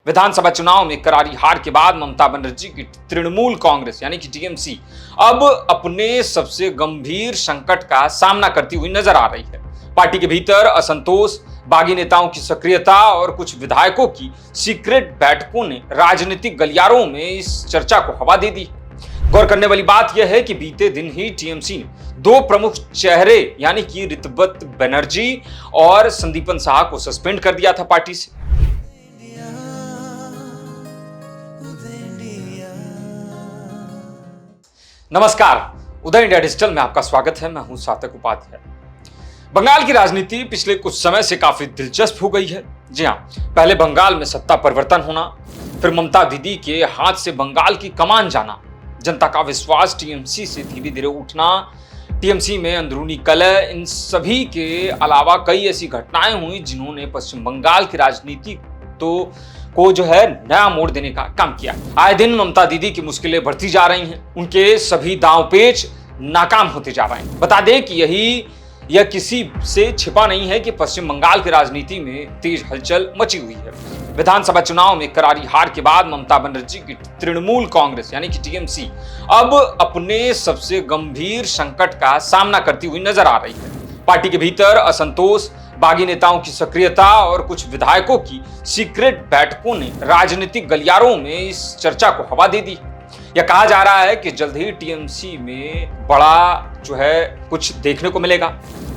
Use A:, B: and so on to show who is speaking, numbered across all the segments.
A: विधानसभा चुनाव में करारी हार के बाद ममता बनर्जी की तृणमूल कांग्रेस यानी कि टीएमसी अब अपने सबसे गंभीर संकट का सामना करती हुई नजर आ रही है। पार्टी के भीतर असंतोष, बागी नेताओं की सक्रियता और कुछ विधायकों की सीक्रेट बैठकों ने राजनीतिक गलियारों में इस चर्चा को हवा दे दी। गौर करने वाली बात यह है कि बीते दिन ही टीएमसी ने दो प्रमुख चेहरे यानी कि ऋतव्रत बनर्जी और संदीपन साहा को सस्पेंड कर दिया था पार्टी से। नमस्कार, उदय इंडिया डिजिटल में आपका स्वागत है। मैं हूं सातक उपाध्याय। बंगाल की राजनीति पिछले कुछ समय से काफी दिलचस्प हो गई है। जी हां, पहले बंगाल में सत्ता परिवर्तन होना, फिर ममता दीदी के हाथ से बंगाल की कमान जाना, जनता का विश्वास टीएमसी से धीरे धीरे उठना, टीएमसी में अंदरूनी कलह, इन सभी के अलावा कई ऐसी घटनाएं हुई जिन्होंने पश्चिम बंगाल की राजनीति को जो है नया मोड़ देने का काम किया। आए दिन ममता दीदी की मुश्किलें बढ़ती जा रही हैं, उनके सभी दांवपेच नाकाम होते जा रहे हैं। बता दें कि यह किसी से छिपा नहीं है कि पश्चिम बंगाल की राजनीति में तेज हलचल मची हुई है। विधानसभा चुनाव में करारी हार के बाद ममता बनर्जी की तृणमूल कांग्रेस यानी कि टीएमसी अब अपने सबसे गंभीर संकट का सामना करती हुई नजर आ रही है। पार्टी के भीतर असंतोष, बागी नेताओं की सक्रियता और कुछ विधायकों की सीक्रेट बैठकों ने राजनीतिक गलियारों में इस चर्चा को हवा दे दी। यह कहा जा रहा है कि जल्द ही टीएमसी में बड़ा जो है कुछ देखने को मिलेगा।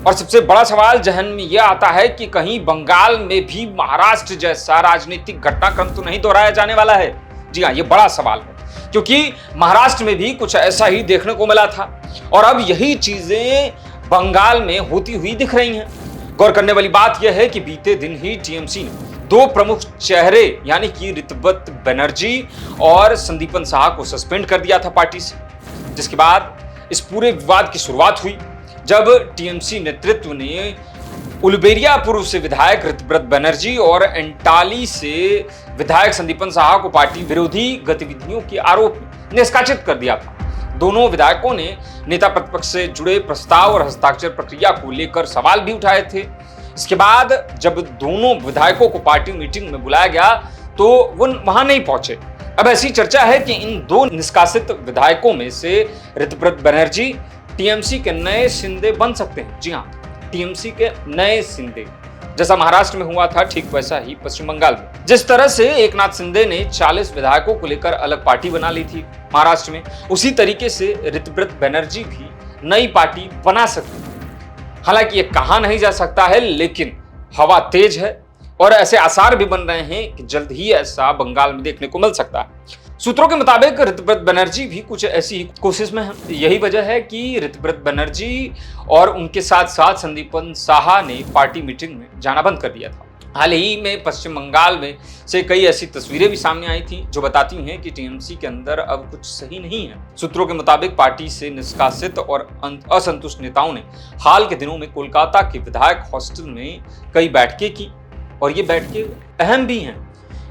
A: और सबसे बड़ा सवाल जहन में यह आता है कि कहीं बंगाल में भी महाराष्ट्र जैसा राजनीतिक घटनाक्रम तो नहीं दोहराया जाने वाला है। जी हाँ, यह बड़ा सवाल है, क्योंकि महाराष्ट्र में भी कुछ ऐसा ही देखने को मिला था और अब यही चीजें बंगाल में होती हुई दिख रही हैं। गौर करने वाली बात यह है कि बीते दिन ही टीएमसी ने दो प्रमुख चेहरे यानी कि ऋतव्रत बनर्जी और संदीपन साहा को सस्पेंड कर दिया था पार्टी से, जिसके बाद इस पूरे विवाद की शुरुआत हुई जब टीएमसी नेतृत्व ने उलुबेरिया पूर्व से विधायक ऋतव्रत बनर्जी और एंटाली से विधायक संदीपन साहा को पार्टी विरोधी गतिविधियों के आरोप में निष्कासित कर दिया था। दोनों विधायकों ने नेता प्रतिपक्ष से जुड़े प्रस्ताव और हस्ताक्षर प्रक्रिया को लेकर सवाल भी उठाए थे। इसके बाद जब दोनों विधायकों को पार्टी मीटिंग में बुलाया गया तो वो वहां नहीं पहुंचे। अब ऐसी चर्चा है कि इन दो निष्कासित विधायकों में से ऋतव्रत बनर्जी टीएमसी के नए शिंदे बन सकते हैं। जी हाँ, टीएमसी के नए शिंदे, जैसा महाराष्ट्र में हुआ था ठीक वैसा ही पश्चिम बंगाल में। जिस तरह से एकनाथ शिंदे ने 40 विधायकों को लेकर अलग पार्टी बना ली थी महाराष्ट्र में, उसी तरीके से ऋतव्रत बनर्जी भी नई पार्टी बना सकते हैं। हालांकि ये कहा नहीं जा सकता है, लेकिन हवा तेज है और ऐसे आसार भी बन रहे हैं कि जल्द ही ऐसा बंगाल में देखने को मिल सकता है। सूत्रों के मुताबिक ऋतव्रत बनर्जी भी कुछ ऐसी ही कोशिश में है। यही वजह है कि ऋतव्रत बनर्जी और उनके साथ साथ संदीपन साहा ने पार्टी मीटिंग में जाना बंद कर दिया था। हाल ही में पश्चिम बंगाल में से कई ऐसी तस्वीरें भी सामने आई थी जो बताती हैं कि टीएमसी के अंदर अब कुछ सही नहीं है। सूत्रों के मुताबिक पार्टी से निष्कासित और असंतुष्ट नेताओं ने हाल के दिनों में कोलकाता के विधायक हॉस्टल में कई बैठकें की और ये बैठकें अहम भी हैं।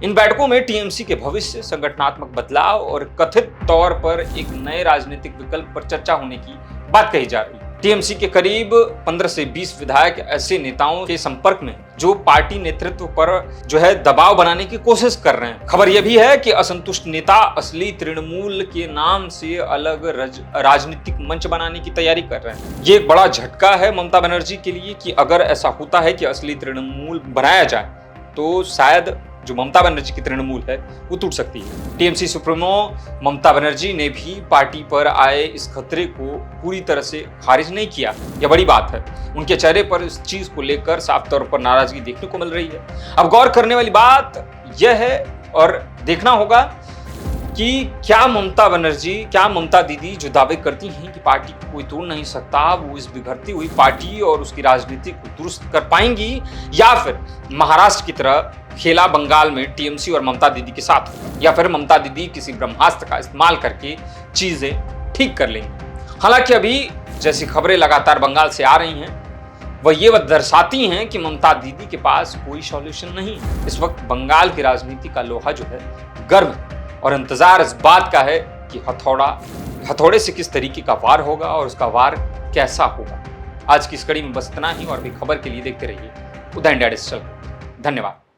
A: इन बैठकों में टीएमसी के भविष्य, संगठनात्मक बदलाव और कथित तौर पर एक नए राजनीतिक विकल्प पर चर्चा होने की बात कही जा रही है। टीएमसी के करीब 15 से 20 विधायक ऐसे नेताओं के संपर्क में जो पार्टी नेतृत्व पर जो है दबाव बनाने की कोशिश कर रहे हैं। खबर यह भी है कि असंतुष्ट नेता असली तृणमूल के नाम से अलग राजनीतिक मंच बनाने की तैयारी कर रहे हैं। ये एक बड़ा झटका है ममता बनर्जी के लिए कि अगर ऐसा होता है कि असली तृणमूल बनाया जाए तो शायद जो ममता बनर्जी की तृणमूल है वो टूट सकती है। टीएमसी सुप्रीमो ममता बनर्जी ने भी पार्टी पर आए इस खतरे को पूरी तरह से खारिज नहीं किया। यह बड़ी बात है। उनके चेहरे पर इस चीज को लेकर साफ तौर पर नाराजगी देखने को मिल रही है। अब गौर करने वाली बात यह है और देखना होगा कि क्या ममता दीदी जो दावे करती हैं कि पार्टी को कोई तोड़ नहीं सकता, वो इस बिखरती हुई पार्टी और उसकी राजनीति को दुरुस्त कर पाएंगी, या फिर महाराष्ट्र की तरह खेला बंगाल में टीएमसी और ममता दीदी के साथ होगा, या फिर ममता दीदी किसी ब्रह्मास्त्र का इस्तेमाल करके चीजें ठीक कर लेंगी। हालांकि अभी जैसी खबरें लगातार बंगाल से आ रही हैं वह ये दर्शाती हैं कि ममता दीदी के पास कोई सॉल्यूशन नहीं। इस वक्त बंगाल की राजनीति का लोहा जो है गर्म और इंतजार इस बात का है कि हथौड़े से किस तरीके का वार होगा और उसका वार कैसा होगा। आज की इस कड़ी में बस इतना ही और भी खबर के लिए देखते रहिए उदय इंडिया डिजिटल। धन्यवाद।